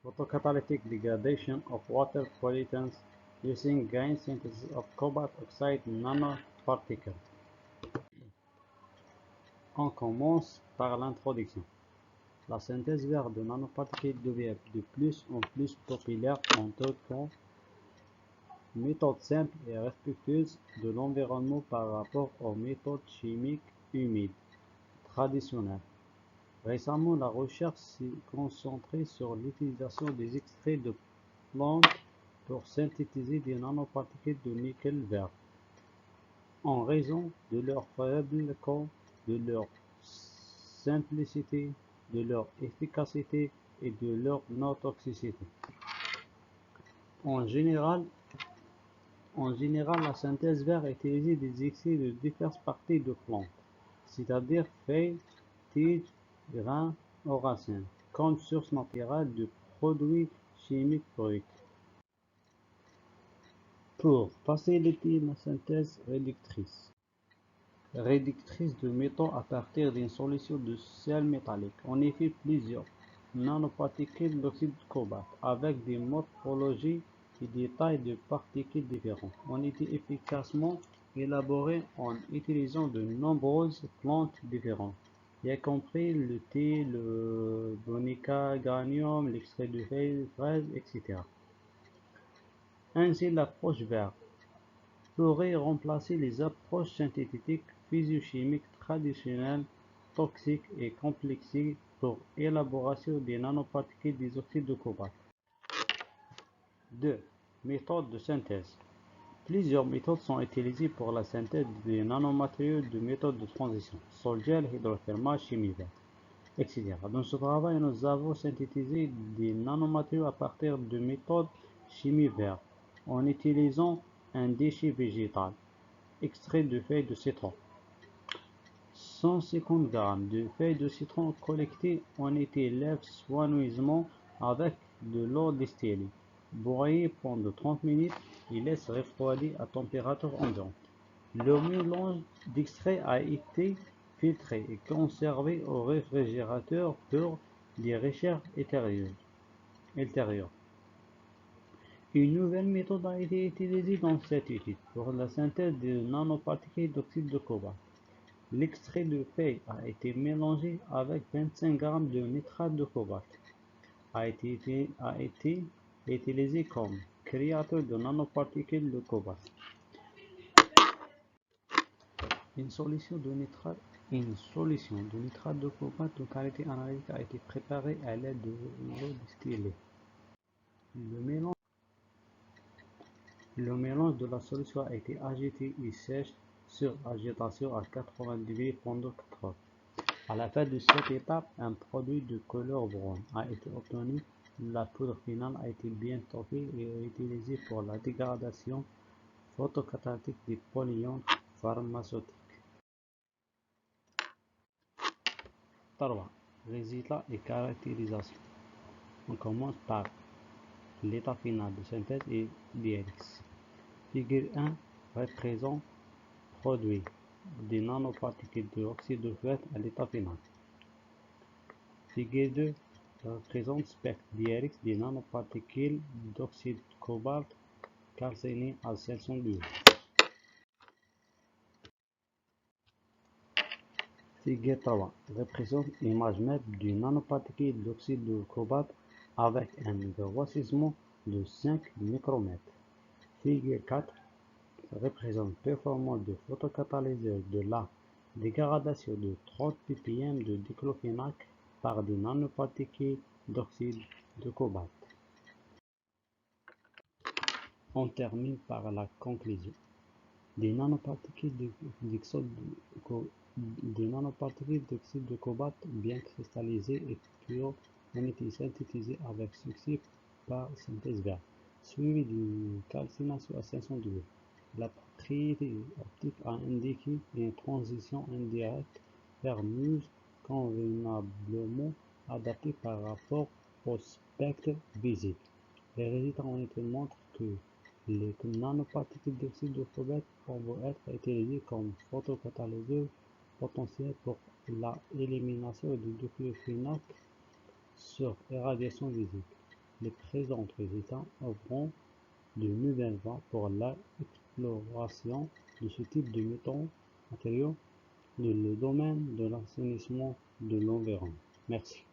Photocatalytic degradation of water pollutants using gain synthesis of cobalt oxide nanoparticles. On commence par l'introduction. La synthèse verte de nanoparticules devient de plus en plus populaire en tant que méthode simple et respectueuse de l'environnement par rapport aux méthodes chimiques humides traditionnelles. Récemment, la recherche s'est concentrée sur l'utilisation des extraits de plantes pour synthétiser des nanoparticules de nickel vert. En raison de leur faible coût, de leur simplicité, de leur efficacité et de leur non-toxicité. En général, la synthèse verte utilise des extraits de diverses parties de plantes, c'est-à-dire feuilles, tiges, grains ou racines, comme source naturelle de produits chimiques bruts. Pour faciliter la synthèse réductrice de métaux à partir d'une solution de sel métallique, on fait plusieurs nanoparticules d'oxyde de cobalt avec des morphologies et des tailles de particules différentes. On était efficacement élaboré en utilisant de nombreuses plantes différentes, y compris le thé, le bonica granium, l'extrait de feuilles de fraise, etc. Ainsi, l'approche verte pourrait remplacer les approches synthétiques physiochimiques traditionnelles, toxiques et complexes pour l'élaboration des nanoparticules des oxydes de cobalt. 2. Méthode de synthèse. Plusieurs méthodes sont utilisées pour la synthèse des nanomatériaux de méthode de transition, sol-gel, hydrothermal, chimie verte, etc. Dans ce travail, nous avons synthétisé des nanomatériaux à partir de méthodes chimie verte en utilisant un déchet végétal, extrait de feuilles de citron. 150 g de feuilles de citron collectées ont été levées soigneusement avec de l'eau distillée, broyées pendant 30 minutes et laissées refroidir à température ambiante. Le mélange d'extraits a été filtré et conservé au réfrigérateur pour des recherches ultérieures. Une nouvelle méthode a été utilisée dans cette étude pour la synthèse de nanoparticules d'oxyde de cobalt. L'extrait de feuille a été mélangé avec 25 g de nitrate de cobalt. A été utilisé comme créateur de nanoparticules de cobalt. Une solution de nitrate de cobalt de qualité analytique a été préparée à l'aide de l'eau distillée. Le mélange de la solution a été agité et sèche sur agitation à 80 degrés pendant 4 heures. À la fin de cette étape, un produit de couleur brune a été obtenu. La poudre finale a été bien toffée et utilisée pour la dégradation photocatalytique des polluants pharmaceutiques. 3. Résultats et caractérisation. On commence par l'état final de synthèse et DLX. Figure 1 représente produit des nanoparticules d'oxyde de fer à l'état final. Figure 2 représente spectre DRX des nanoparticules d'oxyde de cobalt calciné à 500 degrés. Figure 3 représente l'image même d'une nanoparticule d'oxyde de cobalt avec un grossissement de 5 micromètres. Figure 4 représente performance de photocatalyseur de la dégradation de 30 ppm de diclofénac par des nanoparticules d'oxyde de cobalt. On termine par la conclusion. Des nanoparticules d'oxyde de cobalt bien cristallisées et pures ont été synthétisées avec succès par synthèse verte, suivie d'une calcination à 500 degrés. La propriété optique a indiqué une transition indirecte vers muse convenablement adaptée par rapport au spectre visible. Les résultats ont été montré que les nanoparticules d'oxyde de cobalt peuvent être utilisées comme photocatalyseurs potentiels pour la élimination du diclofénac sur irradiation visible. les présents résultats ouvrant de nouvelles voies pour l'exploration de ce type de matériaux dans le domaine de l'assainissement de l'environnement. Merci.